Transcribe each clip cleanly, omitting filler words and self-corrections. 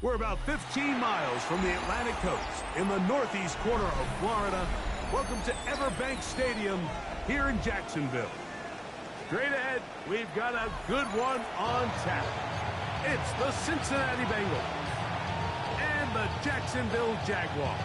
We're about 15 miles from the Atlantic coast in the northeast corner of Florida. Welcome to Everbank Stadium here in Jacksonville. Straight ahead, we've got a good one on tap. It's the Cincinnati Bengals and the Jacksonville Jaguars.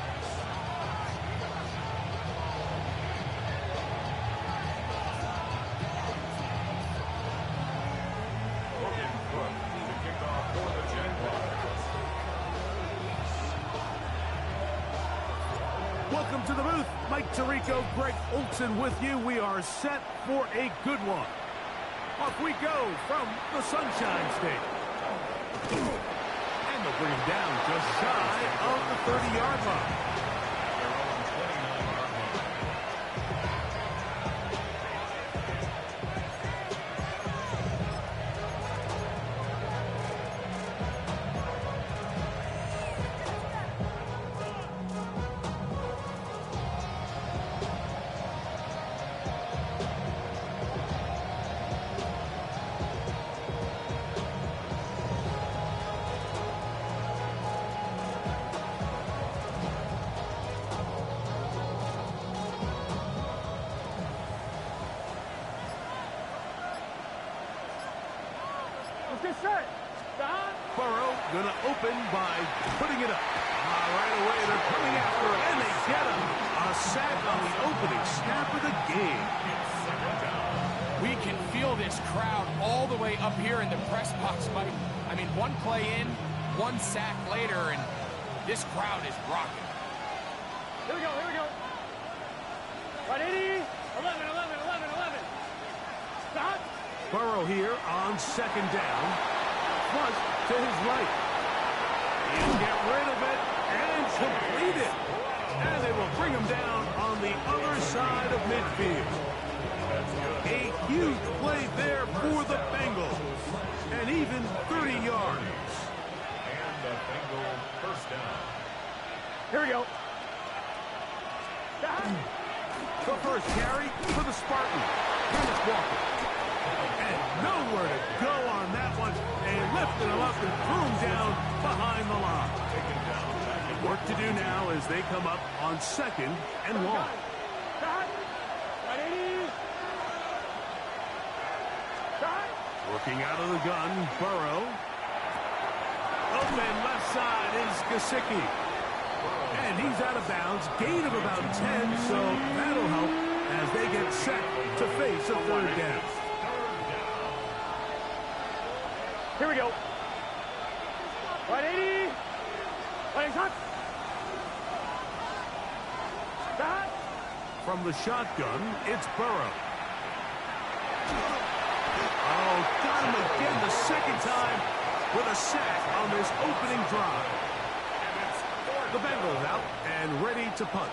Welcome to the booth. Mike Tirico, Greg Olson with you. We are set for a good one. Off we go from the Sunshine State. And they'll bring him down just shy of the 30-yard line. Burrow gonna open by putting it up. Right away, they're coming after him, and they get him. A sack on the opening snap of the game. We can feel this crowd all the way up here in the press box, Mike. I mean, one play in, one sack later, and this crowd is rocking. Here we go. 180, 11. Stop. Burrow here on second down. Flush to his right. He'll get rid of it and complete it. And they will bring him down on the other side of midfield. A huge play there for the Bengals. And even 30 yards. And the Bengal first down. Here we go. The first carry for the Spartans. Kenneth Walker. And nowhere to go on that one. They lifted him up and threw him down behind the line. Work to do now as they come up on second and long. Working out of the gun, Burrow. Open left side is Gesicki. And he's out of bounds. Gain of about 10, so that'll help as they get set to face a third down. Here we go. 180. From the shotgun, it's Burrow. Oh, got him again the second time with a sack on this opening drive. The Bengals out and ready to punt.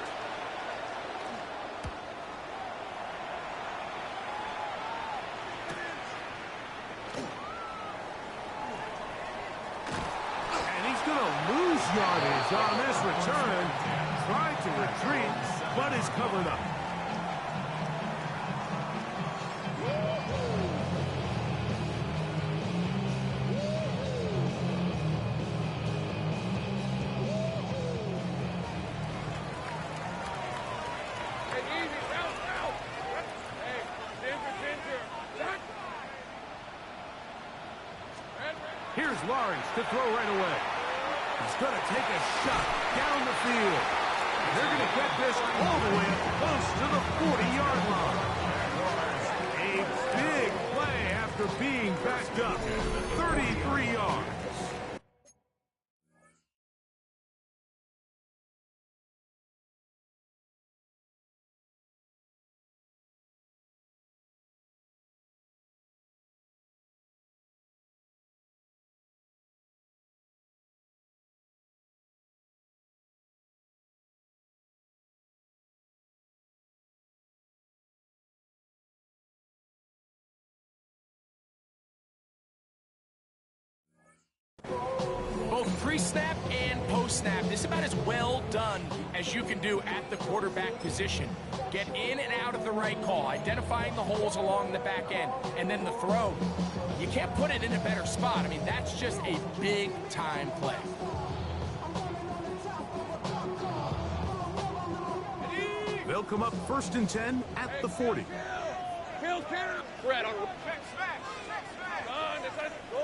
Yardage on this return. Tried to retreat, but is covered up. Here's Lawrence to throw right away. He's going to take a shot down the field. They're going to get this all the way up close to the 40-yard line. A big play after being backed up. 33 yards. pre-snap and post-snap. This is about as well done as you can do at the quarterback position. Get in and out of the right call, identifying the holes along the back end, and then the throw. You can't put it in a better spot. I mean, that's just a big-time play. They'll come up 1st and 10 at the 40. Field counter. Brett on. Smack. Go.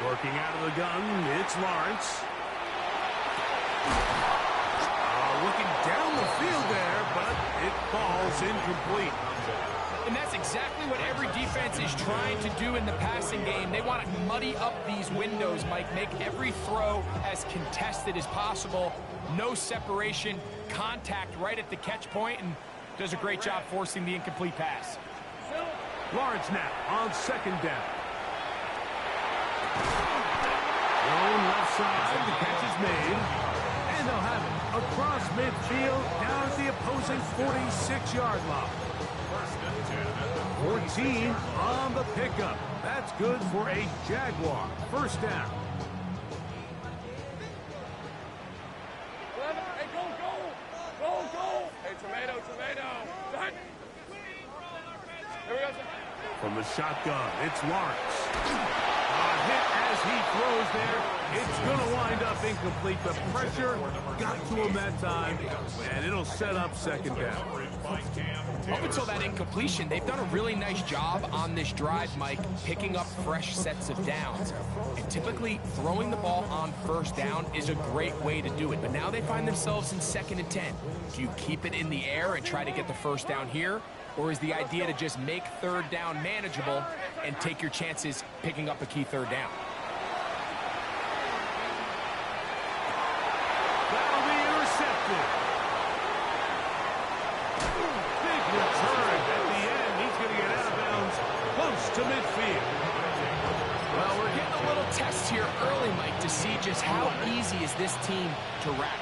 Working out of the gun, it's Lawrence. Looking down the field there, but it falls incomplete. And that's exactly what every defense is trying to do in the passing game. They want to muddy up these windows, Mike, make every throw as contested as possible. No separation, contact right at the catch point, and does a great job forcing the incomplete pass. Lawrence now on 2nd down. Thrown left side, the catch is made. And they'll have it across midfield down at the opposing 46-yard line. 14 on the pickup. That's good for a Jaguar. 1st down. 11. Hey, go. Hey, tomato. Done. Here we go. From the shotgun, it's Lawrence. Hit as he throws there. It's going to wind up incomplete. The pressure got to him that time, and it'll set up 2nd down. Up until that incompletion, they've done a really nice job on this drive, Mike, picking up fresh sets of downs. And typically, throwing the ball on 1st down is a great way to do it. But now they find themselves in 2nd and 10. Do you keep it in the air and try to get the 1st down here? Or is the idea to just make 3rd down manageable and take your chances picking up a key 3rd down? That'll be intercepted. Big return at the end. He's going to get out of bounds close to midfield. Well, we're getting a little test here early, Mike, to see just how easy is this team to wrap.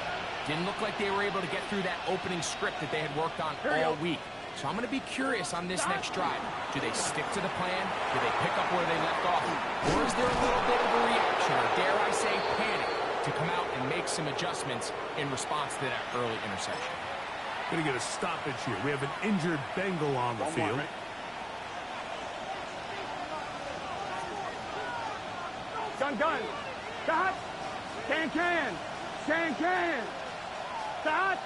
Didn't look like they were able to get through that opening script that they had worked on all week. So I'm going to be curious on this next drive. Do they stick to the plan? Do they pick up where they left off? Or is there a little bit of a reaction, or dare I say panic, to come out and make some adjustments in response to that early interception? Going to get a stoppage here. We have an injured Bengal on the field. Gun. Stop. Can. Stop.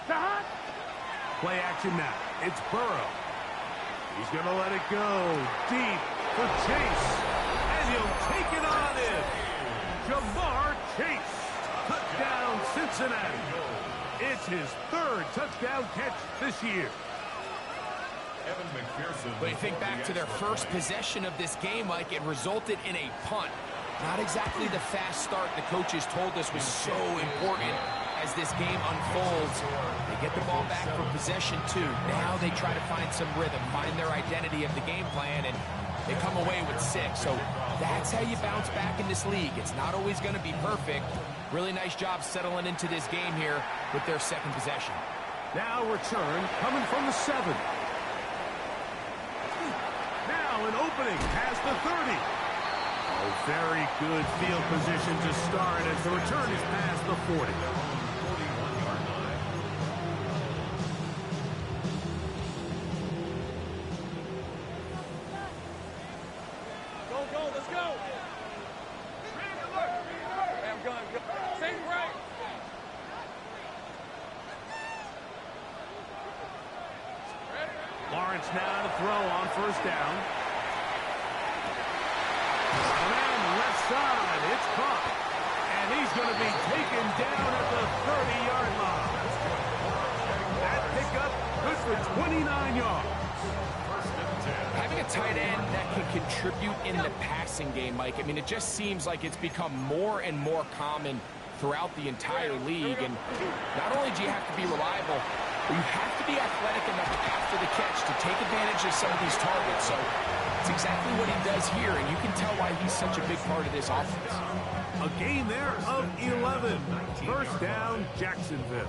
Stop. Play action now. It's Burrow. He's going to let it go deep for Chase. And he'll take it on in. Jamar Chase. Touchdown, Cincinnati. It's his 3rd touchdown catch this year. But you think back to their first possession of this game, Mike, it resulted in a punt. Not exactly the fast start the coaches told us was so important as this game unfolds. They get the ball back for possession 2. Now they try to find some rhythm, find their identity of the game plan, and they come away with 6. So that's how you bounce back in this league. It's not always going to be perfect. Really nice job settling into this game here with their 2nd possession. Now return coming from the 7. Now an opening past the 30. Oh, very good field position to start as the return is past the 40. Go. Let's go. Damn gun. Same right. Lawrence now to throw on 1st down. And left side, it's caught. And he's going to be taken down at the 30-yard line. That pickup good for 29 yards. Having a tight end that can contribute in the passing game, Mike, I mean, it just seems like it's become more and more common throughout the entire league. And not only do you have to be reliable Well, you have to be athletic enough after the catch to take advantage of some of these targets. So it's exactly what he does here, and you can tell why he's such a big part of this offense. A gain there of 11. First down, Jacksonville.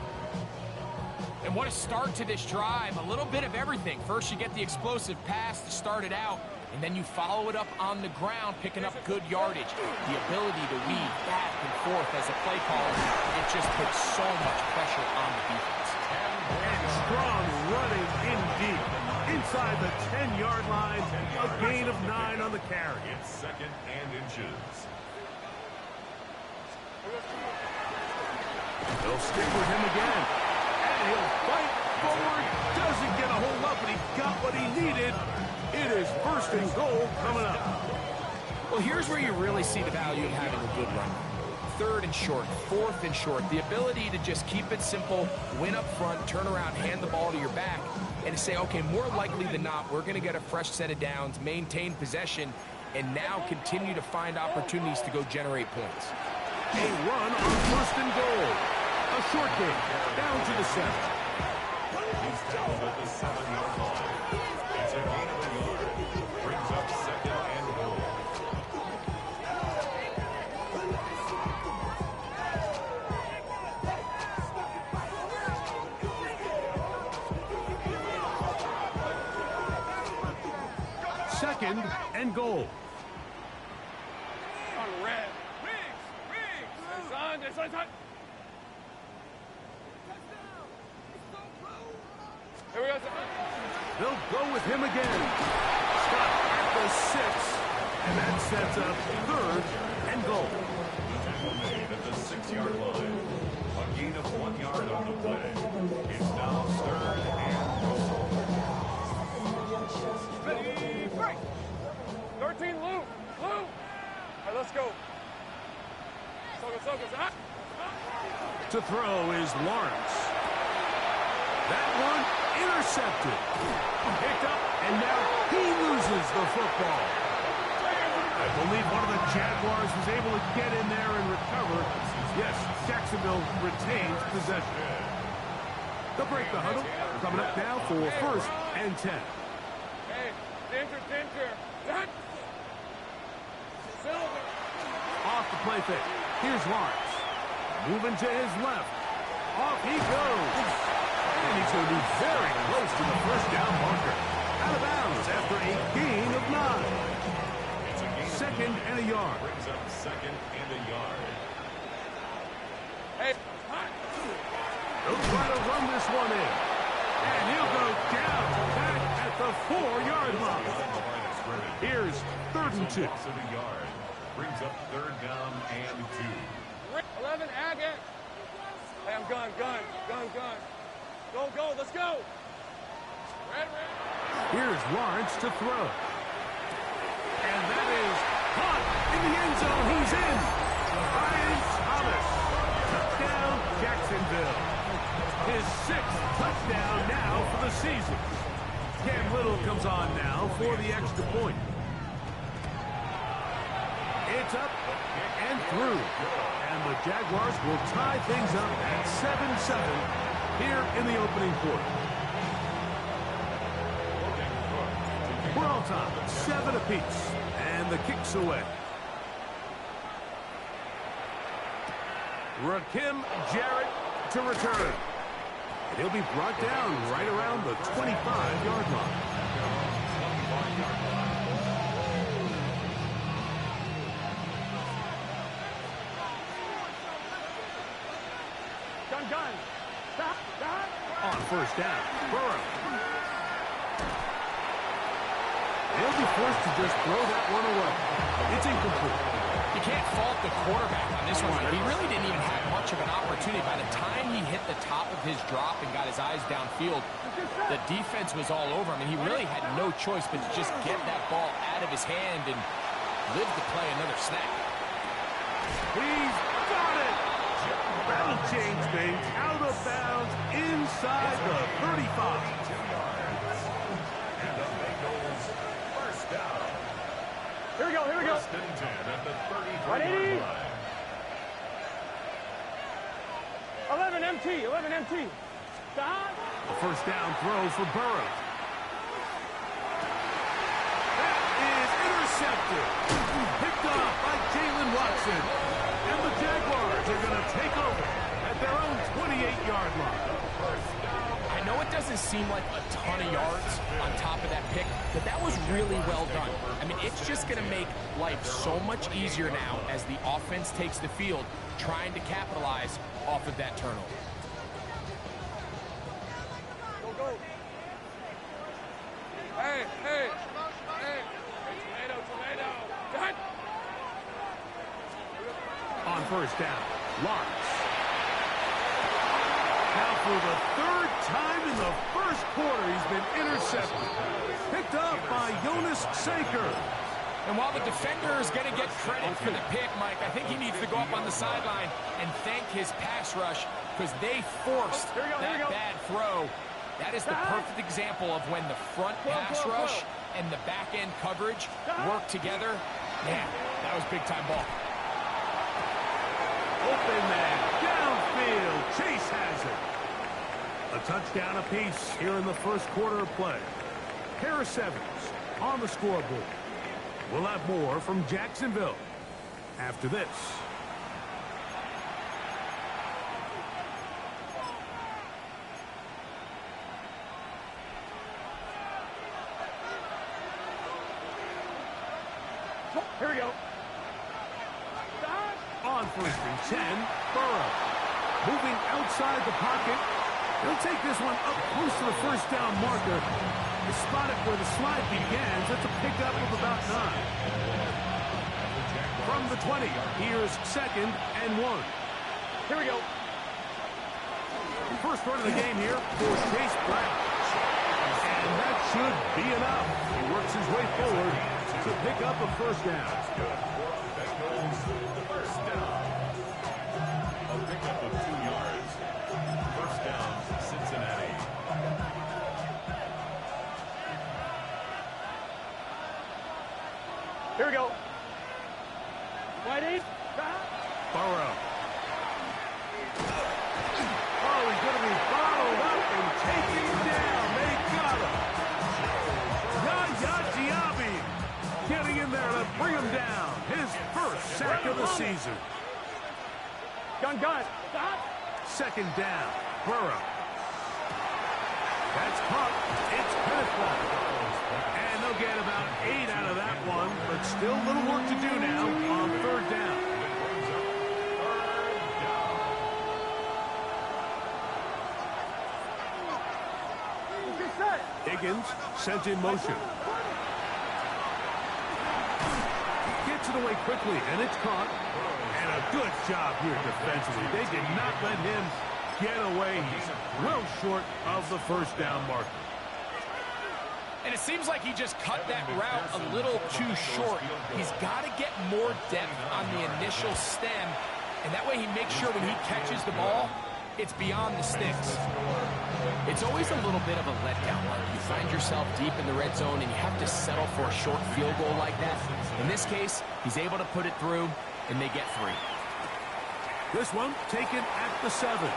And what a start to this drive. A little bit of everything. First, you get the explosive pass to start it out, and then you follow it up on the ground, picking up good yardage. The ability to weave back and forth as a play caller, it just puts so much pressure on the defense. And strong running indeed. Inside the 10-yard line, a gain of 9 on the carry. It's second and inches. They'll stick with him again. And he'll fight forward. Doesn't get a hold up, but he got what he needed. It is first and goal coming up. Well, here's where you really see the value of having a good run. Third and short, fourth and short. The ability to just keep it simple, win up front, turn around, hand the ball to your back, and to say, okay, more likely than not, we're going to get a fresh set of downs, maintain possession, and now continue to find opportunities to go generate points. A run on first and goal. A short game, down to the 7. He's tackled at the 7-yard line. It's a gain of a yard. Brings up second and goal. Second and goal. On red. It's on. Here we go. They'll go with him again. Stop at the 6. And that sets up third and goal. Tackle made at the 6-yard line. A gain of 1 yard on the play. It's now third and goal. Ready, break. 13, Lou. All right, let's go. Soka. To throw is Lawrence. That one intercepted. Picked up, and now he loses the football. I believe one of the Jaguars was able to get in there and recover. Yes, Jacksonville retains possession. They'll break the huddle. Coming up now for first and 10. Hey, danger. Silver. Off the play fake. Here's Lawrence. Moving to his left. Off he goes. And he's going to be very close to the first down marker. Out of bounds after a gain of 9. It's a gain Second and a yard. Brings up second and a yard. Hey, They'll try to run this one in. And he'll go down back at the 4-yard line. Here's third and 2. Loss of a yard. Brings up third down and 2. 11, Agate. Hey, I'm gun. Go, let's go. Red. Here's Lawrence to throw. And that is caught in the end zone. He's in. Brian Thomas. Touchdown, Jacksonville. His 6th touchdown now for the season. Cam Little comes on now for the extra point. It's up and through. And the Jaguars will tie things up at 7-7 here in the opening quarter. We're all tied, 7 apiece. And the kick's away. Rakim Jarrett to return. And he'll be brought down right around the 25-yard line. Gun. On first down, Burrow. They'll be forced to just throw that one away. It's incomplete. You can't fault the quarterback on this one. He really didn't even have much of an opportunity. By the time he hit the top of his drop and got his eyes downfield, the defense was all over him, and he really had no choice but to just get that ball out of his hand and live to play another snap. He's got it! That'll change things. Out of bounds inside the 35. And the Bengals first down. Here we go. First and 10 at the 33-yard 180. line. 11 MT. A first down throw for Burrow. That is intercepted. Picked off by Jalen Watson. And the Jaguars are going to take over at their own 28-yard line. I know it doesn't seem like a ton of yards on top of that pick, but that was really well done. I mean, it's just going to make life so much easier now as the offense takes the field, trying to capitalize off of that turnover. Go, go. Hey, hey. Hey, tomato. Cut. On first down, Lawrence. Now for the third time in the first quarter, he's been intercepted. Picked up by Jonas Sanker. And while the defender is going to get credit for the pick, Mike, I think he needs to go up on the sideline and thank his pass rush because they forced that bad throw. That is the perfect example of when the front pass rush and the back-end coverage work together. Man, that was big-time ball. Open man, downfield, Chase has it. A touchdown apiece here in the first quarter of play. Harris Evans on the scoreboard. We'll have more from Jacksonville after this. Here we go. On first and 10, Burrow. Moving outside the pocket. He'll take this one up close to the first down marker. He spotted where the slide begins. That's a pickup of about 9. From the 20, here's 2nd and 1. Here we go. First run of the game here for Chase Brown. And that should be enough. He works his way forward to pick up a first down. First down. A pickup of 2 yards. First down, Cincinnati. Here we go. Wide eight. Burrow. Oh, he's going to be followed up and taken down. They got him. Yaya Diaby getting in there to bring him down. His first sack of the season. Gun. Second down. Burrow. That's caught. It's Penetwall. And they'll get about 8 out of that one, but still a little work to do now on third down. Higgins sent in motion. Gets it away quickly, and it's caught. And a good job here defensively. They did not let him get away. He's well short of the first down marker. And it seems like he just cut that route a little too short. He's got to get more depth on the initial stem, and that way he makes sure when he catches the ball, it's beyond the sticks. It's always a little bit of a letdown. Like you find yourself deep in the red zone, and you have to settle for a short field goal like that. In this case, he's able to put it through, and they get 3. This one taken at the 7.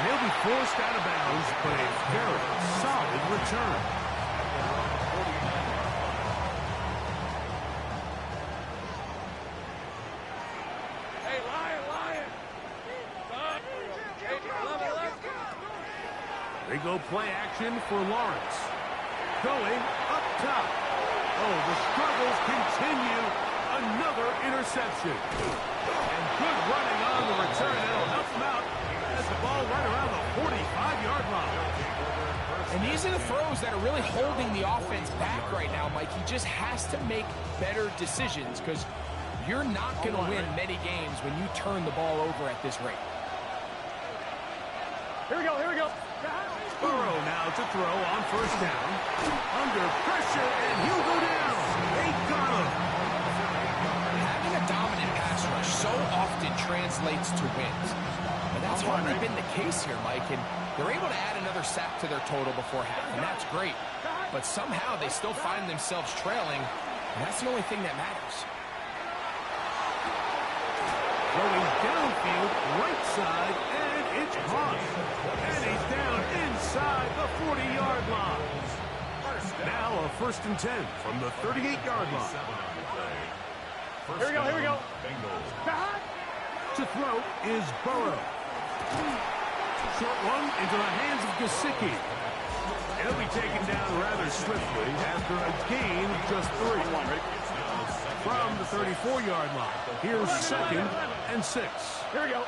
He'll be forced out of bounds, but a very solid return. Hey, Lion. They go play action for Lawrence. Going up top. Oh, the struggles continue. Another interception. And good running on the return. That'll help him out. Has the ball right around the 45-yard line. And these are the throws that are really holding the offense back right now, Mike. He just has to make better decisions because you're not going to win many games when you turn the ball over at this rate. Here we go. Burrow now to throw on first down. Under pressure, and he'll go down. They got him. Having a dominant pass rush so often translates to wins. But that's hardly been the case here, Mike. And they're able to add another sack to their total before half, and that's great. But somehow they still find themselves trailing, and that's the only thing that matters. Throwing downfield, right side, and it's caught. And he's down inside the 40-yard line. Now a 1st and 10 from the 38-yard line. Here we go, here we go. To throw is Burrow. Short one into the hands of Gesicki. He'll be taken down rather swiftly after a gain of just 3. From the 34-yard line. Here's 2nd and 6. Here we go.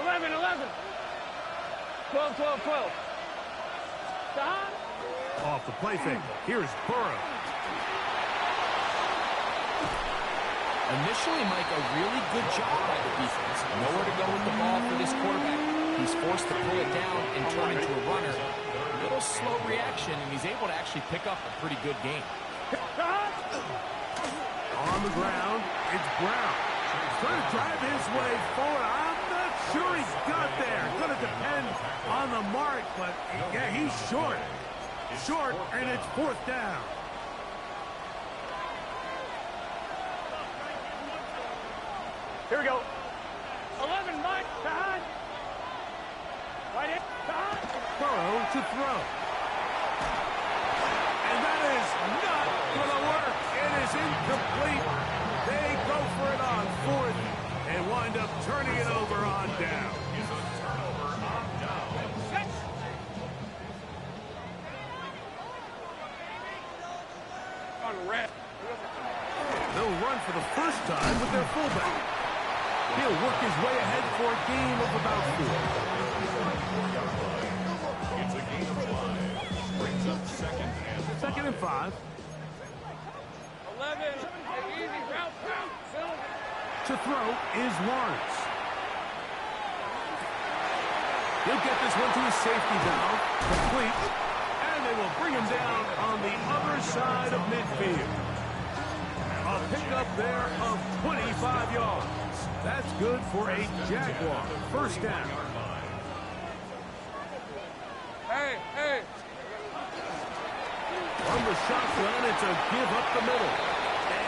11, 11. 12, 12, 12. Stop. Off the play fake. Here's Burrow. Initially, Mike, a really good job by the defense. Nowhere to go with the ball for this quarterback. He's forced to pull it down and turn into a runner. A little slow reaction, and he's able to actually pick up a pretty good game. On the ground, it's Brown. He's trying to drive his way forward. I'm not sure he got there. Going to depend on the mark, but yeah, he's short. Short, and it's 4th down. Here we go. 11, Mike. Behind. Right in. Behind. Burrow to throw. And that is not going to work. It is incomplete. They go for it on 4th and wind up turning it over on down. On red. They'll run for the first time with their fullback. He'll work his way ahead for a gain of about 4. It's a gain of 5. Brings up 2nd and 5. 2nd and 5. 11. Easy. Route. To throw is Lawrence. He'll get this one to his safety valve. Complete. And they will bring him down on the other side of midfield. A pickup there of 25 yards. That's good for a Jaguar. 1st down. Hey. From the shotgun, it's a give up the middle.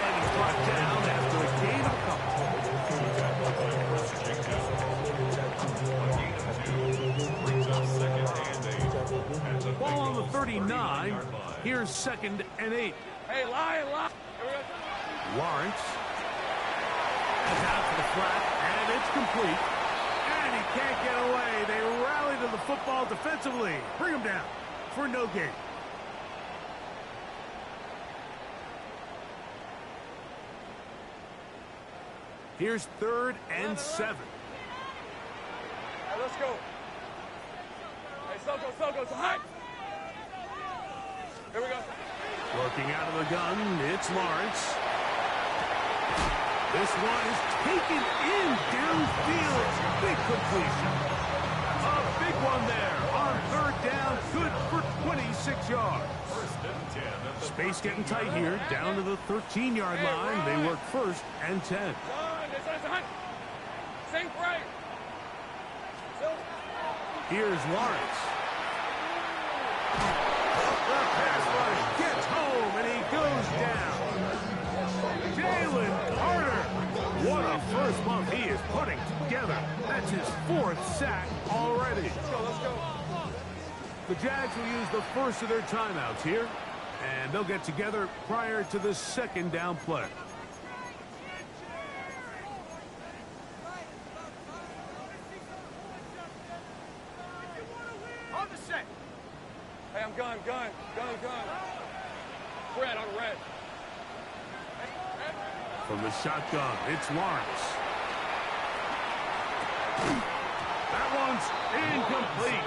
And he's brought down after a gain of a couple. Ball on the 39. Here's 2nd and 8. Hey, lie. Lawrence. Is out for the flat, and it's complete. And he can't get away. They rally to the football defensively. Bring him down for no gain. Here's 3rd and 7. Hey, let's go. Hey, Soko, high. Here we go. Working out of the gun, it's Lawrence. This one is taken in downfield. Big completion. A big one there on 3rd down. Good for 26 yards. Space getting tight here. Down to the 13-yard line. They work 1st and 10. Sink right. Here's Lawrence. The pass rush gets home, and he goes down. Jalen Carter. What a first month he is putting together. That's his 4th sack already. Let's go. The Jags will use the first of their timeouts here, and they'll get together prior to the 2nd down play. On the set. Hey, I'm gun. Red on red. From the shotgun, it's Lawrence. That one's incomplete.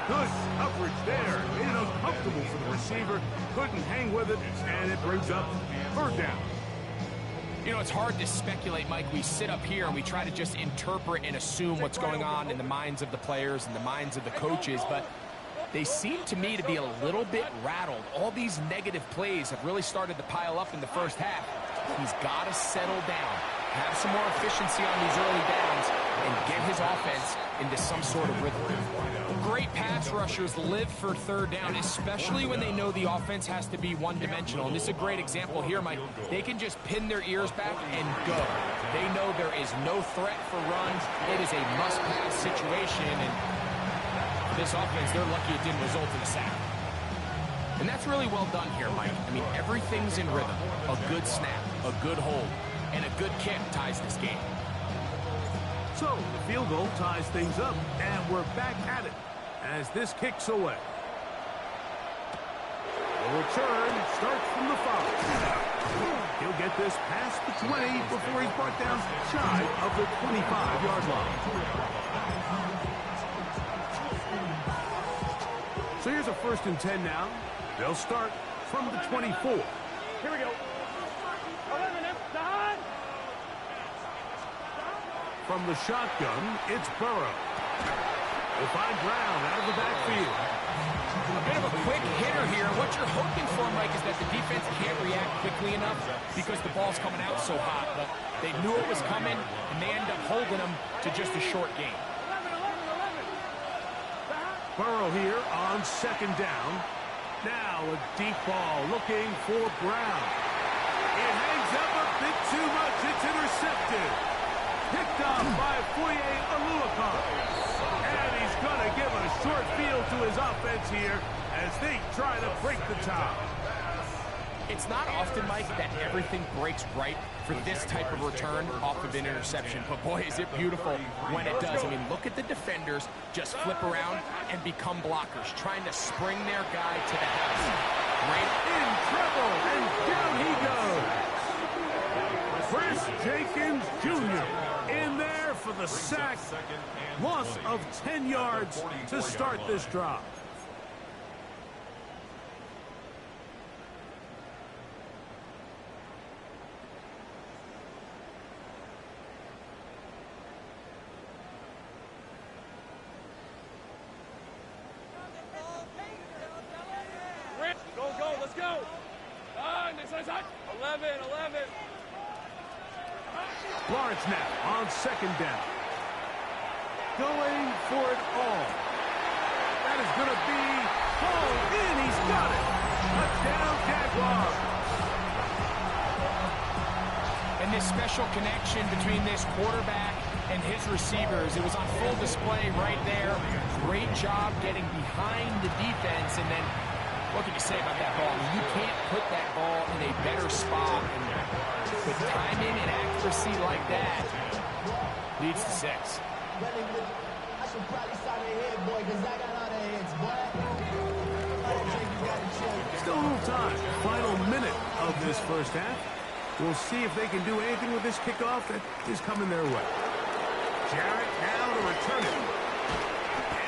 Good coverage there. Made it uncomfortable for the receiver. Couldn't hang with it, and it brings up 3rd down. You know, it's hard to speculate, Mike. We sit up here and we try to just interpret and assume what's going on in the minds of the players and the minds of the coaches, but they seem to me to be a little bit rattled. All these negative plays have really started to pile up in the first half. He's got to settle down. have some more efficiency on these early downs and get his offense into some sort of rhythm. Great pass rushers live for third down, especially when they know the offense has to be one-dimensional. And this is a great example here, Mike. They can just pin their ears back and go. They know there is no threat for runs. It is a must-pass situation, and for this offense, they're lucky it didn't result in a sack. And that's really well done here, Mike. I mean, everything's in rhythm. A good snap, a good hold, and a good kick ties this game. So the field goal ties things up, and we're back at it as this kicks away. The return starts from the 5. He'll get this past the 20 before he's brought down shy of the 25-yard line. So here's a 1st and 10 now. They'll start from the 24. Here we go. 11, behind. From the shotgun, it's Burrow. They'll find Brown out of the backfield. A bit of a quick hitter here. What you're hoping for, Mike, is that the defense can't react quickly enough because the ball's coming out so hot. But they knew it was coming, and they end up holding them to just a short gain. 11. Burrow here on 2nd down. Now a deep ball looking for Brown. It hangs up a bit too much. It's intercepted. Picked up by Foye Oluokun. And he's going to give a short field to his offense here as they try to break the tie. It's not often, Mike, that everything breaks right for this type of return off of an interception. But, boy, is it beautiful when it does. I mean, look at the defenders just flip around and become blockers, trying to spring their guy to the house. Right in trouble, and down he goes. Chris Jenkins Jr. in there for the sack. Loss of 10 yards to start this drive. Go, let's go. 11. Lawrence now on 2nd down. Going for it all. That is going to be hauled in. He's got it. Touchdown, Jaguars. And this special connection between this quarterback and his receivers, it was on full display right there. Great job getting behind the defense, and then what can you say about that ball? I mean, you can't put that ball in a better spot. And with timing and accuracy like that, leads to 6. Still a little time. Final minute of this first half. We'll see if they can do anything with this kickoff that is coming their way. Jarrett now to return it.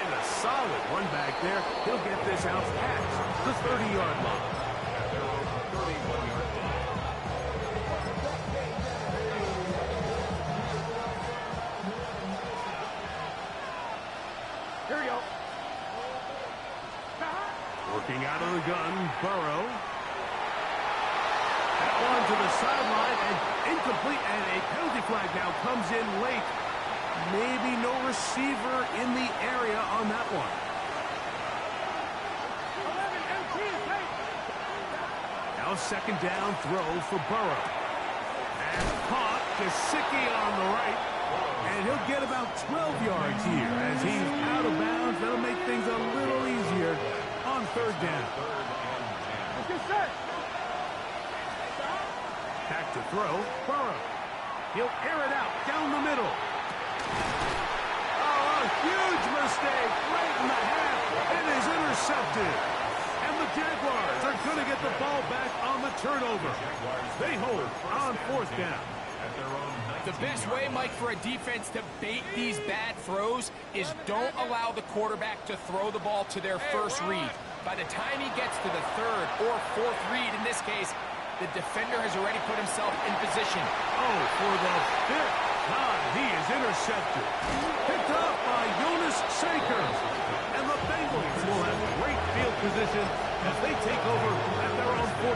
And a solid one back there. He'll get this out past the 30-yard line. Here we go. Working out of the gun, Burrow. That one to the sideline and incomplete, and a penalty flag now comes in late. Maybe no receiver in the area on that one. 11, Now 2nd down throw for Burrow. And caught, Gesicki on the right. And he'll get about 12 yards here as he's out of bounds. That'll make things a little easier on 3rd down. Let's get set. Back to throw, Burrow. He'll air it out down the middle. Oh, a huge mistake right in the half. It is intercepted. And the Jaguars are going to get the ball back on the turnover. They hold on 4th down. The best way, Mike, for a defense to bait these bad throws is don't allow the quarterback to throw the ball to their first read. By the time he gets to the 3rd or 4th read, in this case, the defender has already put himself in position. Oh, for the 5th time, he is intercepted. Picked up by Jonas Sakers. And the Bengals will have great field position as they take over at their own 45.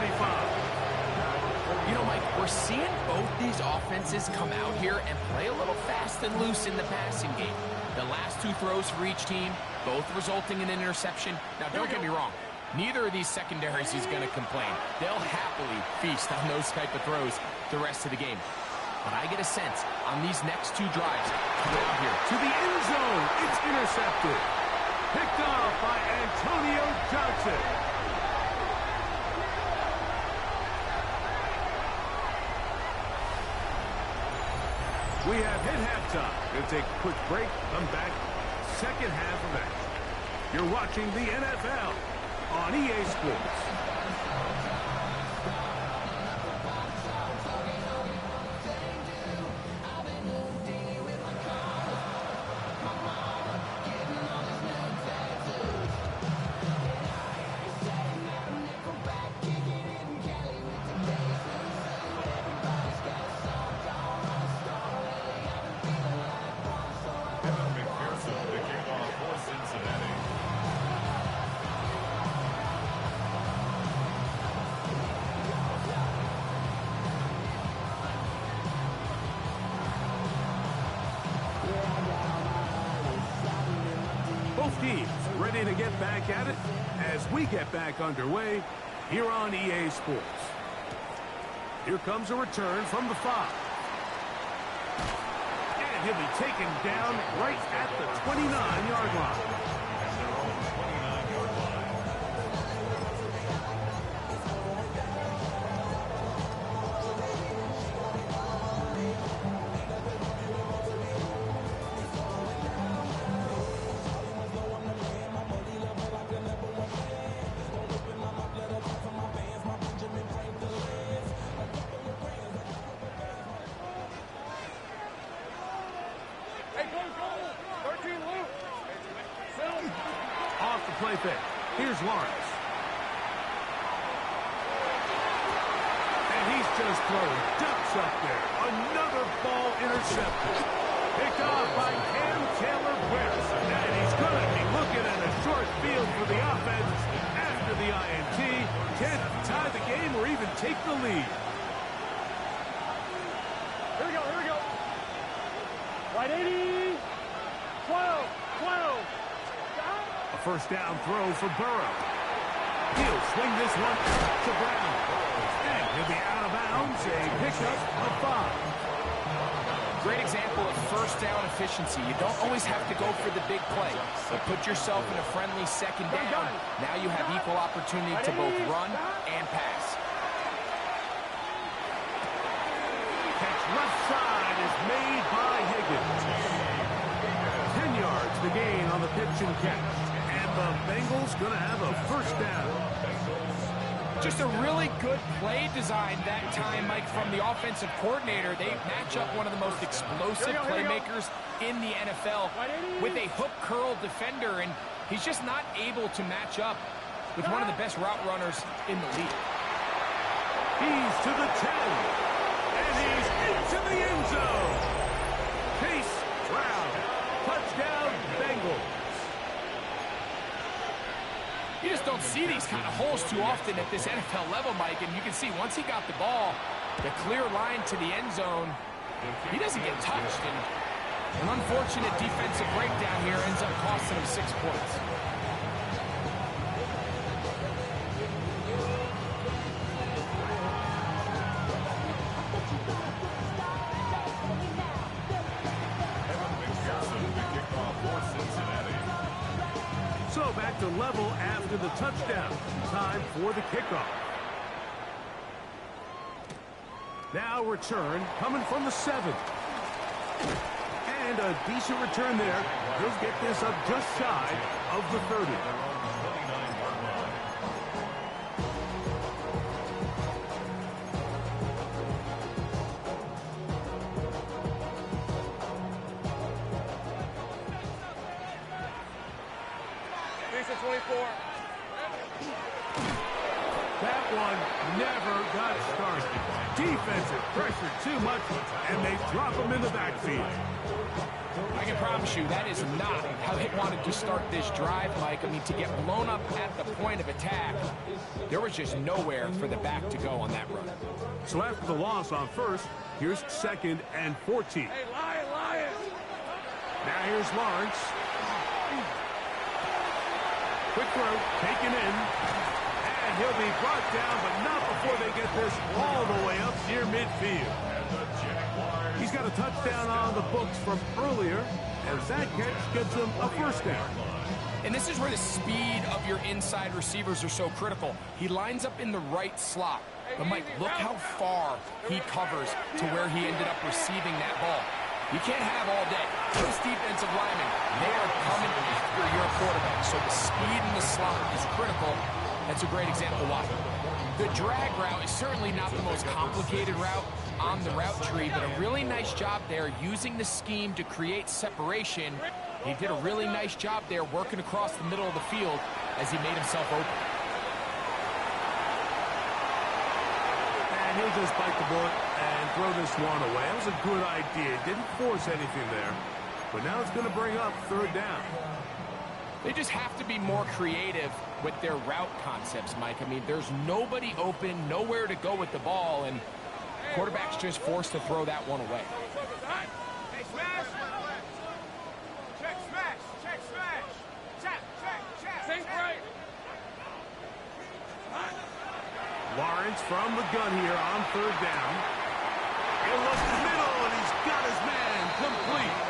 You know, know, Mike, we're seeing both these offenses come out here and play a little fast and loose in the passing game. The last two throws for each team, both resulting in an interception. Now, don't get me wrong. Neither of these secondaries is going to complain. They'll happily feast on those type of throws the rest of the game. But I get a sense on these next two drives, coming out here to the end zone. It's intercepted. Picked off by Antonio Johnson. We have hit halftime. Going to take a quick break. Come back. Second half of action. You're watching the NFL on EA Sports. Both teams ready to get back at it as we get back underway here on EA Sports. Here comes a return from the 5. And he'll be taken down right at the 29-yard line. Off the play fake. Here's Lawrence. And he's just throwing ducks up there. Another ball intercepted. Picked off by Cam Taylor-Britt. And he's going to be looking at a short field for the offense after the INT. Can't tie the game or even take the lead. Here we go, here we go. Right 80. 12. A first down throw for Burrow. He'll swing this one out to Brown. And he'll be out of bounds. A pickup of 5. Great example of first down efficiency. You don't always have to go for the big play, but put yourself in a friendly second down. Now you have equal opportunity to both run and pass. Catch left side is made by Higgins. 10 yards the gain on the pitch and catch. And the Bengals going to have a first down. Just a really good play design that time, Mike, from the offensive coordinator. They match up one of the most explosive playmakers in the NFL with a hook curl defender, and he's just not able to match up with one of the best route runners in the league. He's to the 10, and he's into the end zone. Chase Brown, touchdown Bengals. You just don't see these kind of holes too often at this NFL level, Mike, and you can see once he got the ball, the clear line to the end zone, he doesn't get touched, and an unfortunate defensive breakdown here ends up costing him 6 points. So back to level after the touchdown. Time for the kickoff. Now return coming from the 7. And a decent return there. He'll get this up just shy of the 30. That one never got started. Defensive pressure too much, and they drop him in the backfield. I can promise you that is not how they wanted to start this drive, Mike. I mean, to get blown up at the point of attack, there was just nowhere for the back to go on that run. So after the loss on first, here's 2nd and 14. Hey, Lion! Now here's Lawrence. Quick throw, taken in. And he'll be brought down, but not before they get this all the way up near midfield. He's got a touchdown on the books from earlier, as that catch gets him a first down. And this is where the speed of your inside receivers are so critical. He lines up in the right slot. But, Mike, look how far he covers to where he ended up receiving that ball. You can't have all day. Those defensive linemen, they are coming after your quarterback. So the speed in the slot is critical. That's a great example why. The drag route is certainly not the most complicated route on the route tree, but a really nice job there using the scheme to create separation. He did a really nice job there working across the middle of the field as he made himself open. And he'll just bite the bullet and throw this one away. That was a good idea. Didn't force anything there. But now it's going to bring up 3rd down. They just have to be more creative with their route concepts, Mike. I mean, there's nobody open, nowhere to go with the ball, and quarterback's just forced to throw that one away. Hey, smash! Check, smash! Check, smash! Check! Think right! Lawrence from the gun here on 3rd down. He'll look middle, and he's got his man complete.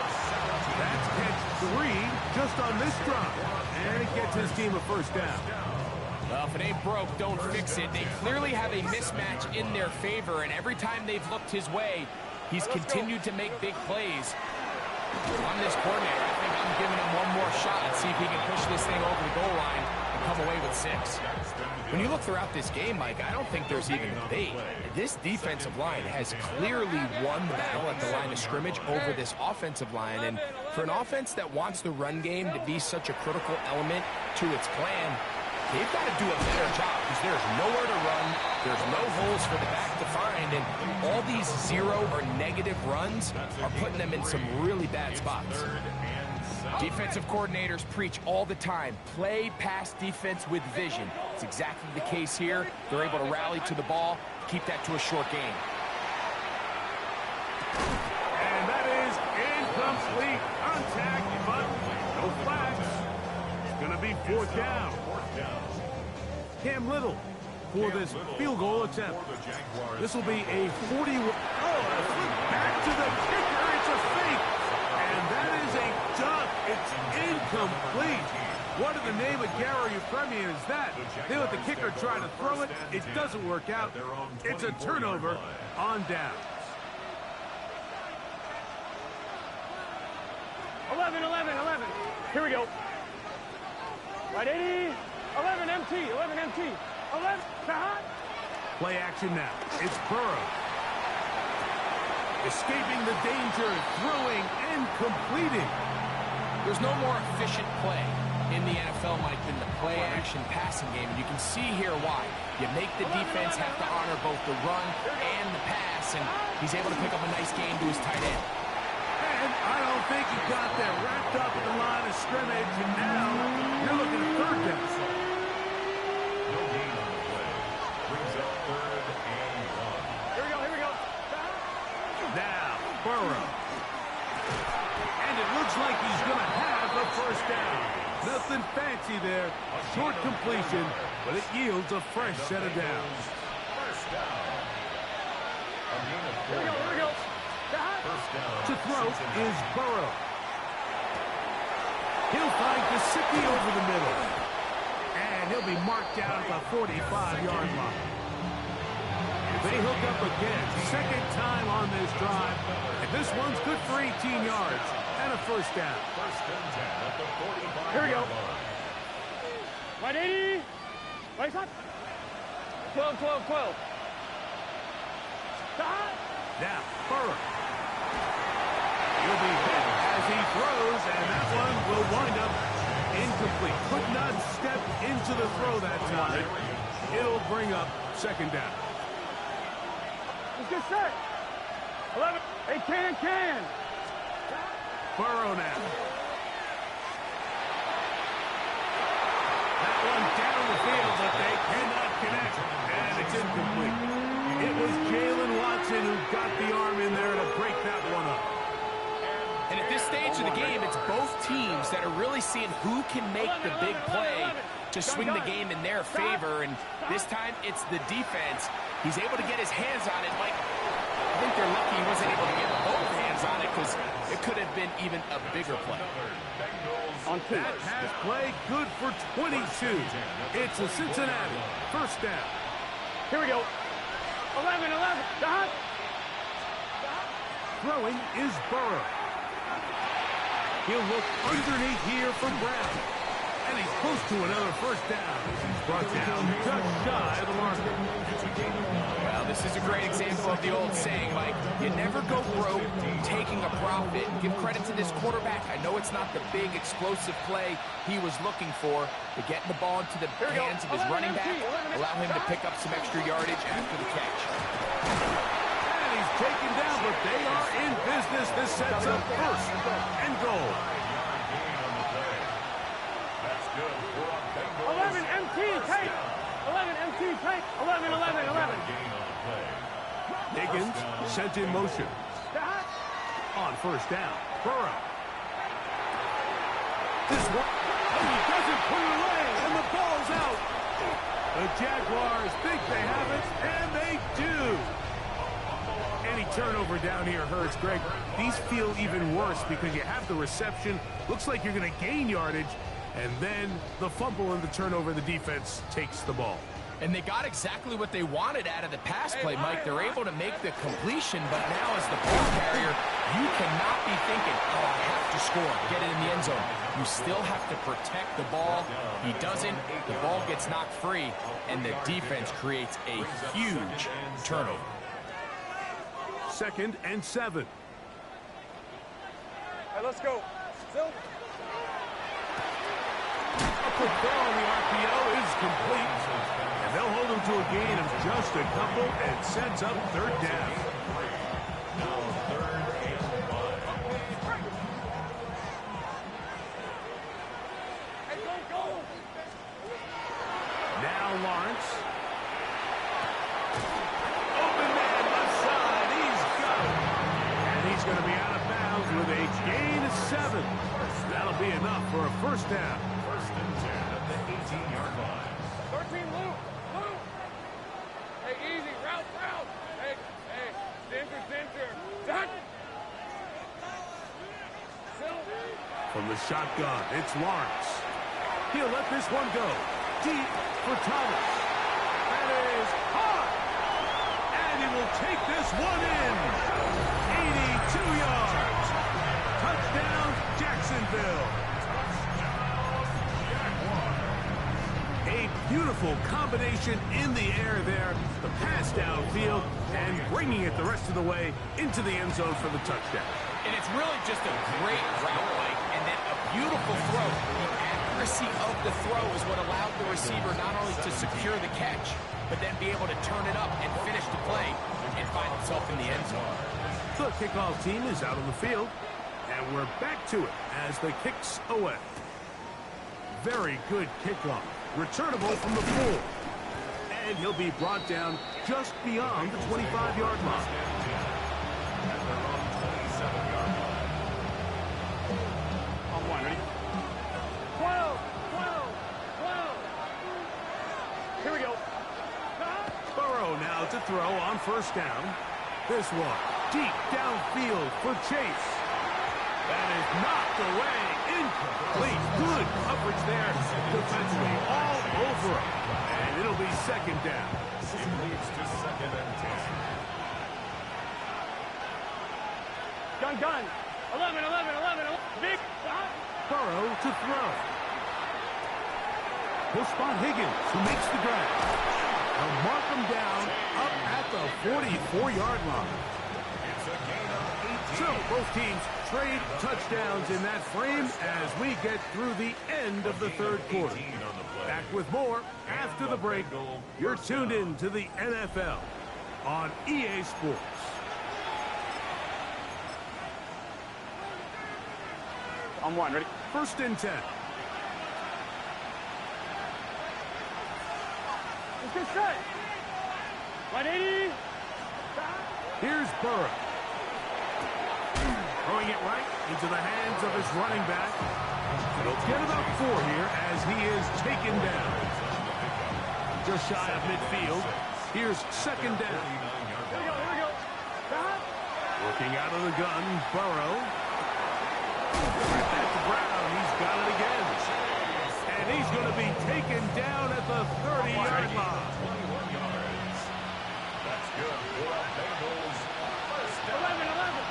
That's catch 3 just on this drive, and it gets his team a first down. Well, if it ain't broke, don't fix it. They clearly have a mismatch in their favor, and every time they've looked his way, he's continued to make big plays. I'm this coordinator. I think I'm giving him one more shot and see if he can push this thing over the goal line and come away with 6. When you look throughout this game, Mike, I don't think there's even debate. This defensive line has clearly won the battle at the line of scrimmage over this offensive line. And for an offense that wants the run game to be such a critical element to its plan, they've got to do a better job because there's nowhere to run. There's no holes for the back to find. And all these 0 or negative runs are putting them in some really bad spots. Defensive coordinators preach all the time, play pass defense with vision. It's exactly the case here. They're able to rally to the ball, keep that to a short game. And that is incomplete. Contact, but no flags. It's going to be 4th down. Cam Little for this field goal attempt. This will be a 41. A flip back to the kicker. It's a fake. And that is a dunk. It's incomplete. What in the name of Gary Premier is that? They let the kicker try to throw it. It doesn't work out. It's a turnover on downs. 11. Here we go. Right 80. 11 MT. 11. Play action now. It's Burrow. Escaping the danger, throwing and completing. There's no more efficient play in the NFL, Mike, than the play-action passing game. And you can see here why. You make the defense have to honor both the run and the pass, and he's able to pick up a nice gain to his tight end. And I don't think he got that wrapped up in the line of scrimmage, and now you're looking at 3rd down. No gain on the play. Brings up 3rd and 1. Here we go. Now, Burrow. And it looks like he's going to have a first down. Nothing fancy there. Short completion, but it yields a fresh set of downs. First down. A gain of 4 Here we go. First down. To throw is Burrow. He'll find Gesicki over the middle. And he'll be marked down at the 45-yard line. They hook up again. 2nd time on this drive. And this one's good for 18 yards and a first down. First and 10 at the 45. Here we go. Right 80. Right side. 12. Now, Burrow. He'll be hit as he throws, and that one will wind up incomplete. Could not step into the throw that time. It'll bring up second down. Let's get set. 11. Hey, can. Burrow now. That one down the field, but they cannot connect. And it's incomplete. It was Jalen Watson who got the arm in there to break that one up. And at this stage of the game, it's both teams that are really seeing who can make the big play to swing the game in their favor. And this time, it's the defense. He's able to get his hands on it. Mike, I think they're lucky he wasn't able to get both hands on it because it could have been even a bigger play. That pass play good for 22. It's a Cincinnati first down. Here we go. 11. Dot. Throwing is Burrow. He'll look underneath here for Brown. And he's close to another first down. He's brought down just shy of the marker. Well, this is a great example of the old saying, Mike. You never go broke taking a profit. Give credit to this quarterback. I know it's not the big, explosive play he was looking for, but getting the ball into the hands of his running back, allow him to pick up some extra yardage after the catch. And he's taken down, but they are in business. This sets up first and goal. 11 MT take. 11 MT take. 11. Higgins sent in motion. Dot. On first down, Burrow. This one, and he doesn't put it away, and the ball's out. The Jaguars think they have it, and they do. Any turnover down here hurts, Greg. These feel even worse because you have the reception. Looks like you're going to gain yardage, and then the fumble and the turnover, the defense takes the ball. And they got exactly what they wanted out of the pass play, Mike. They're able to make the completion, but now as the ball carrier, you cannot be thinking, oh, I have to score, get it in the end zone. You still have to protect the ball. He doesn't. The ball gets knocked free, and the defense creates a huge turnover. 2nd and 7. Hey, let's go. Still. A quick throw on the RPO is complete. And they'll hold him to a gain of just a couple and sets up third down. Now 3rd and 5. Hey, go. Now Lawrence. Open man left side. He's got it. And he's going to be out of bounds with a gain of 7. That'll be enough for a first down. 1st and 10 at the 18-yard line. 13 Luke. Hey, easy. Route. Hey. Center. Dot. From the shotgun, it's Lawrence. He'll let this one go. Deep for Thomas. That is hot. And he will take this one in. 82 yards. Touchdown, Jacksonville. A beautiful combination in the air there. The pass downfield and bringing it the rest of the way into the end zone for the touchdown. And it's really just a great route, Mike, and then a beautiful throw. The accuracy of the throw is what allowed the receiver not only to secure the catch, but then be able to turn it up and finish the play and find himself in the end zone. The kickoff team is out on the field, and we're back to it as the kicks away. Very good kickoff. Returnable from the 4. And he'll be brought down just beyond the 25-yard line. On one, ready? 12. Here we go. Burrow now to throw on first down. This one deep downfield for Chase. That is knocked away. Incomplete. Good coverage there defensively all over him. And it'll be second down. It leads to 2nd and 10. Gun. 11. Big. Dot. Burrow to throw. He'll spot Higgins, who makes the grab. They'll mark him down up at the 44-yard line. It's a gain of 18. So both teams trade touchdowns in that frame as we get through the end of the third quarter. Back with more after the break. You're tuned in to the NFL on EA Sports. On one, ready? 1st and 10. Let's get set. 180. Here's Burrow. Throwing it right into the hands of his running back. He'll get about 4 here as he is taken down. Just shy of midfield. Here's 2nd down. Here we go. Working out of the gun, Burrow. Back to Brown. He's got it again. And he's going to be taken down at the 30-yard line. 21 yards. That's good for the Bengals. First down. 11.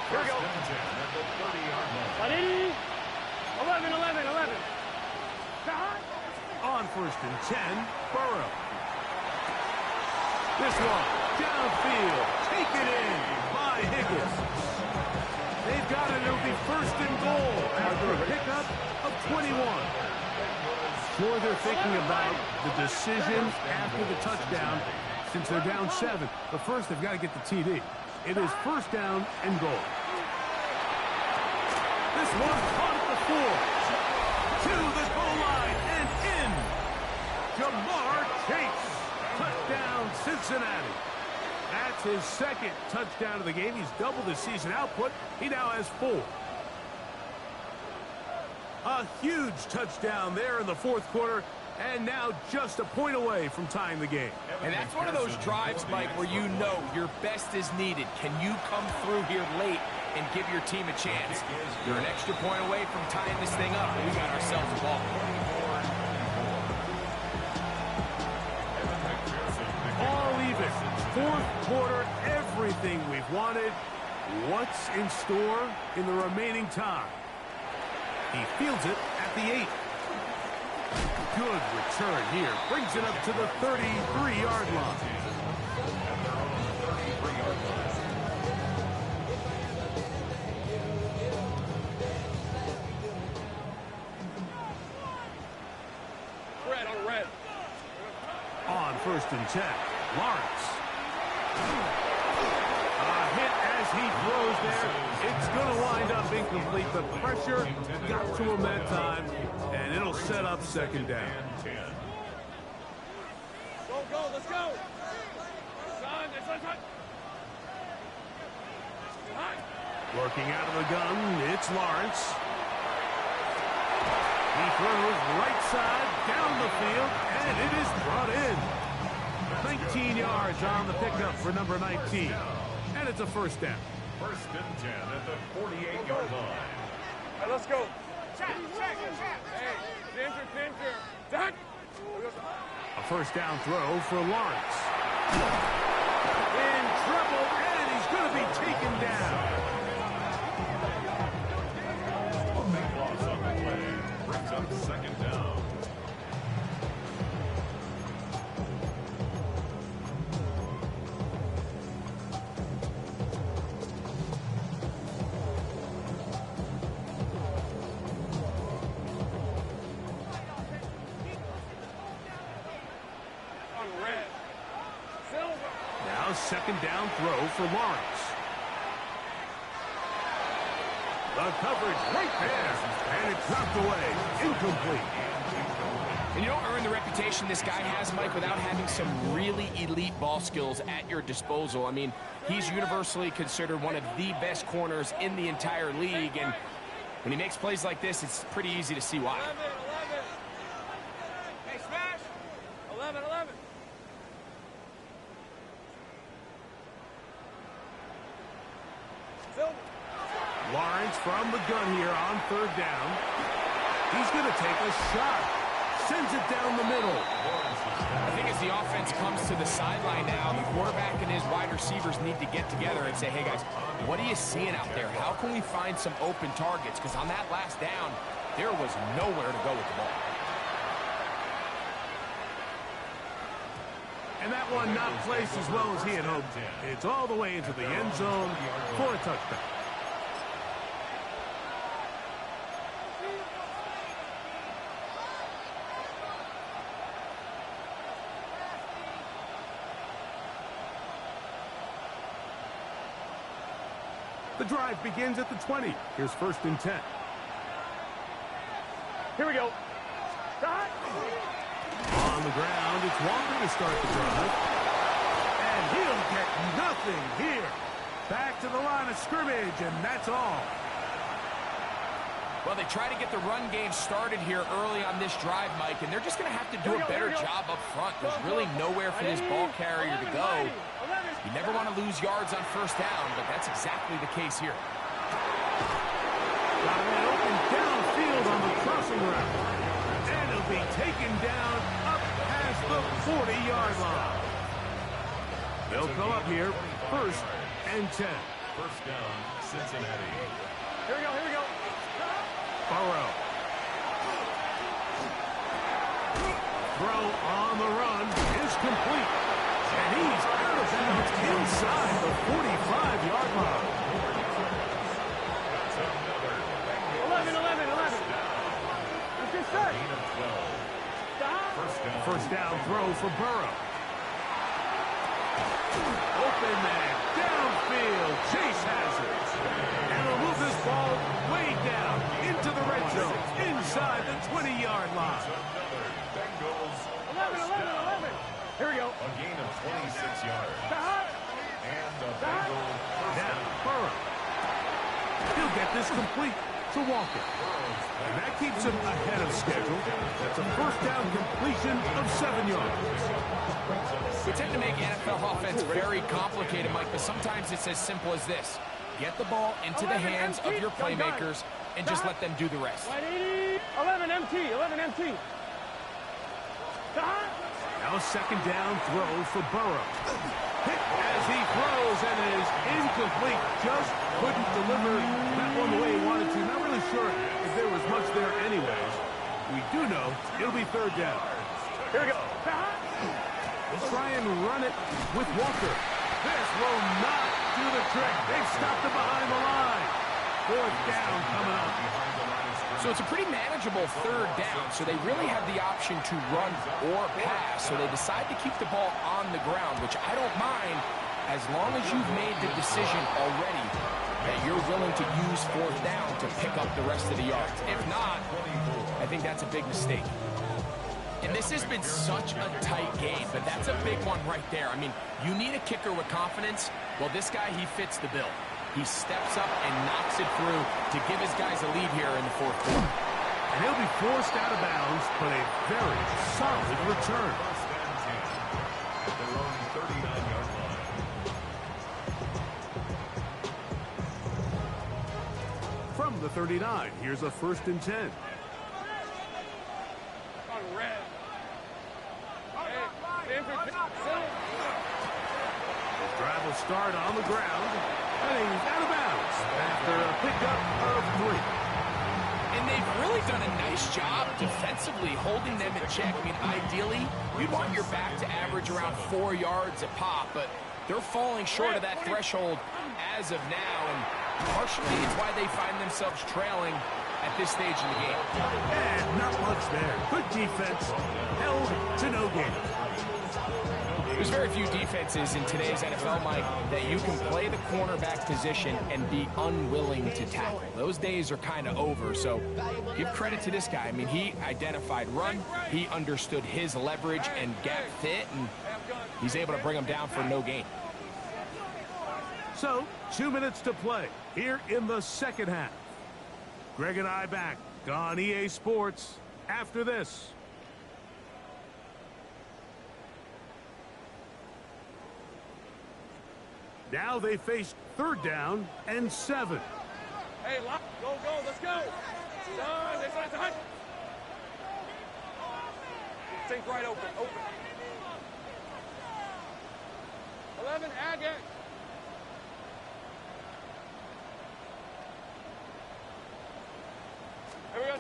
Here we go. First and 10 at the 30-yard line. 180. 11. On 1st and 10, Burrow. This one, downfield, taken in by Higgins. They've got it. It'll be 1st and goal after a pickup of 21. Sure, they're thinking about the decision after the touchdown since they're down 7. But first, they've got to get the TD. It is 1st down and goal. This one caught at the 4. To the goal line and in. Jamar Chase. Touchdown, Cincinnati. That's his 2nd touchdown of the game. He's doubled his season output. He now has 4. A huge touchdown there in the 4th quarter, and now just a point away from tying the game. And that's one of those drives, Mike, where you know your best is needed. Can you come through here late and give your team a chance? You're an extra point away from tying this thing up. We got ourselves a ball. All even. 4th quarter, everything we've wanted. What's in store in the remaining time? He fields it at the 8. Good return here. Brings it up to the 33-yard line. Red. On 1st and 10, Lawrence. A hit as he throws there. It's going to wind up incomplete. The pressure got to him that time, and it'll set up 2nd down. Go, let's go. Working out of the gun, it's Lawrence. He throws right side, down the field, and it is brought in. 19 yards on the pickup for number 19. And it's a 1st down. 1st and 10 at the 48-yard line. All right, let's go. Check. Hey, pincher. Done. A 1st down throw for Lawrence. In trouble, and he's going to be taken down. A big loss on the play. Brings up 2nd down. Now 2nd down throw for Lawrence. The coverage right there, and it's knocked away, incomplete. And you don't earn the reputation this guy has, Mike, without having some really elite ball skills at your disposal. I mean, he's universally considered one of the best corners in the entire league, and when he makes plays like this, it's pretty easy to see why. 11. Hey, smash. 11. Lawrence from the gun here on 3rd down. He's going to take a shot. Sends it down the middle. I think as the offense comes to the sideline now, the quarterback and his wide receivers need to get together and say, hey, guys, what are you seeing out there? How can we find some open targets? Because on that last down, there was nowhere to go with the ball. And that one not placed as well as he had hoped. It's all the way into the end zone for a touchdown. The drive begins at the 20. Here's 1st and 10. Here we go. Start. On the ground, it's Walker to start the drive. And he'll get nothing here. Back to the line of scrimmage, and that's all. Well, they try to get the run game started here early on this drive, Mike, and they're just going to have to do a better job up front. There's really nowhere for this ball carrier to go. You never want to lose yards on 1st down, but that's exactly the case here. Got an open downfield on the crossing route. And he'll be taken down up past the 40-yard line. They'll come up here, 1st and 10. 1st down, Cincinnati. Here we go, here we go. Burrow. Throw on the run is complete. And he's out of bounds inside the 45-yard line. 11. Let's get set. Stop. 1st down throw for Burrow. Open man, downfield, Chase has it. And he'll move this ball way down into the red zone, inside the 20-yard line. 11. Here we go. A gain of 26 yards. Stop. And the Bengals first Now, down. Burrow. He'll get this complete to Walker. And that keeps him ahead of schedule. That's a 1st down completion of 7 yards. We tend to make NFL offense very complicated, Mike, but sometimes it's as simple as this. Get the ball into the hands of your playmakers and just let them do the rest. 11 MT. Stop. Now a 2nd down throw for Burrow. Hit as he throws, and it is incomplete. Just couldn't deliver that one the way he wanted to. Not really sure if there was much there anyways. We do know it'll be 3rd down. Here we go. We'll try and run it with Walker. This will not do the trick. They've stopped it behind the line. 4th down coming up. So it's a pretty manageable 3rd down, so they really have the option to run or pass. So they decide to keep the ball on the ground, which I don't mind as long as you've made the decision already that you're willing to use 4th down to pick up the rest of the yards. If not, I think that's a big mistake. And this has been such a tight game, but that's a big one right there. I mean, you need a kicker with confidence. Well, this guy, he fits the bill. He steps up and knocks it through to give his guys a lead here in the 4th quarter. And he'll be forced out of bounds, but a very solid return. 1st and 10. At their own 39-yard line. From the 39, here's a 1st and 10. His drive will start on the ground, and he's out of bounds after a pickup of 3. And they've really done a nice job defensively holding them in check. I mean, ideally, you'd want your back to average around 4 yards a pop, but they're falling short of that threshold as of now, and partially it's why they find themselves trailing at this stage in the game. And not much there. Good defense, held to no gain. There's very few defenses in today's NFL, Mike, that you can play the cornerback position and be unwilling to tackle. Those days are kind of over, so give credit to this guy. I mean, he identified run, he understood his leverage and gap fit, and he's able to bring them down for no gain. So, 2 minutes to play here in the 2nd half. Greg and I back on EA Sports after this. Now they face 3rd down and 7. Hey, lock. Go, let's go. Done. Think right open. 11, Agate. Here we go.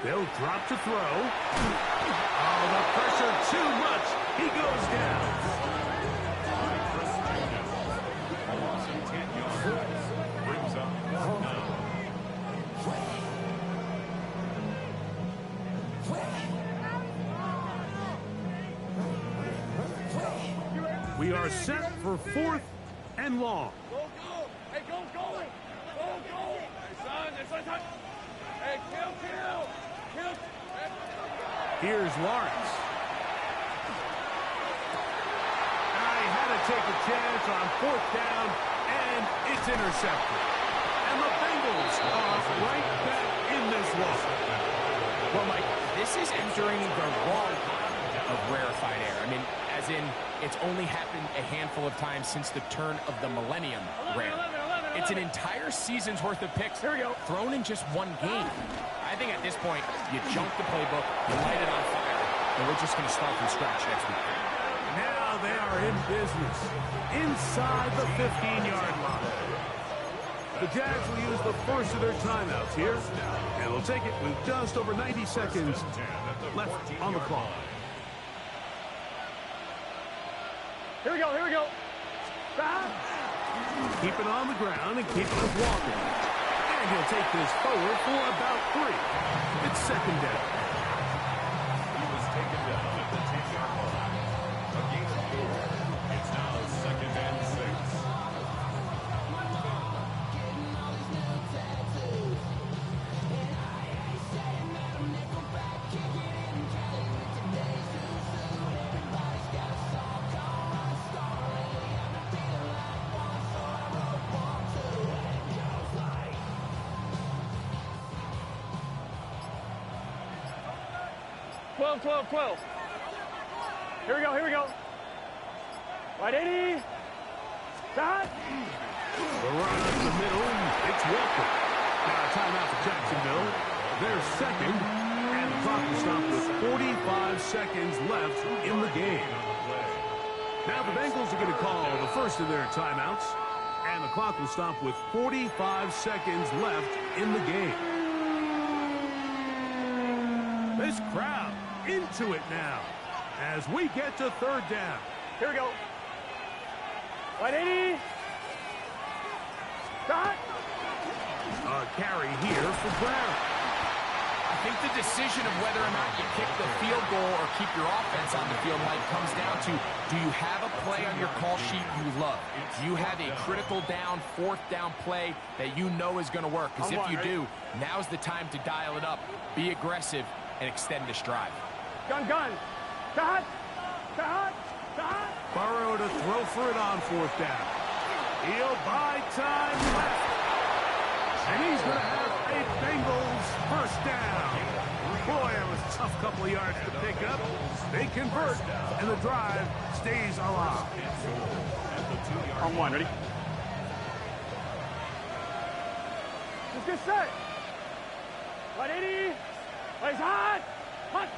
They'll drop to throw. Oh, the pressure too much. He goes down. A loss of 10 yards. Brings up 4th down. We are set for 4th and long. Go. Hey, go. Here's Lawrence. He had to take a chance on 4th down, and it's intercepted. And the Bengals are right back in this one. Well, Mike, this is entering the wrong kind of rarefied air. I mean, as in, it's only happened a handful of times since the turn of the millennium rare. It's an entire season's worth of picks thrown in just one game. I think at this point, you junk the playbook, you light it on fire, and we're just going to start from scratch next week. Now they are in business inside the 15-yard line. The Jags will use the first of their timeouts here, and they'll take it with just over 90 seconds left on the clock. Here we go. Stop. Keep it on the ground and keep it walking. And he'll take this forward for about 3. It's 2nd down. He was taken down at the 10-yard line. A gain of 4. It's now 2nd and 6. Twelve. Here we go. Right 80. Stop. The run up the middle. It's Walker. Now a timeout for Jacksonville. They're second. And the clock will stop with 45 seconds left in the game. Now the Bengals are going to call the first of their timeouts. And the clock will stop with 45 seconds left in the game. This crowd into it now as we get to 3rd down. Here we go. Right 80. Stop. A carry here for Brown. I think the decision of whether or not you kick the field goal or keep your offense on the field, Mike, comes down to, do you have a play on your call sheet you love? Do you have a critical down, 4th down play that you know is going to work? Because if you do, now's the time to dial it up, be aggressive, and extend this drive. Gun. Stop. Burrow to throw for it on 4th down. He'll buy time left. And he's going to have a Bengals 1st down. Boy, that was a tough couple of yards to pick up. They convert, and the drive stays alive. On 1, ready? Let's get set. Right 80. Plays hot. Hot.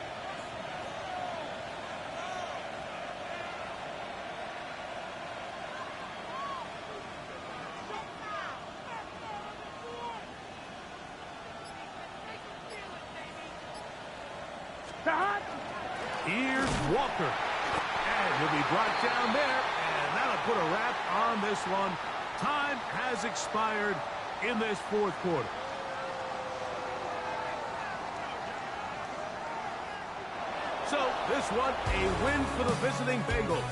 Here's Walker. And he'll be brought down there, and that'll put a wrap on this one. Time has expired in this 4th quarter. So this one, a win for the visiting Bengals.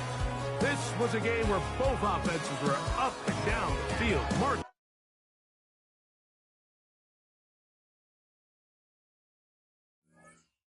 This was a game where both offenses were up and down the field.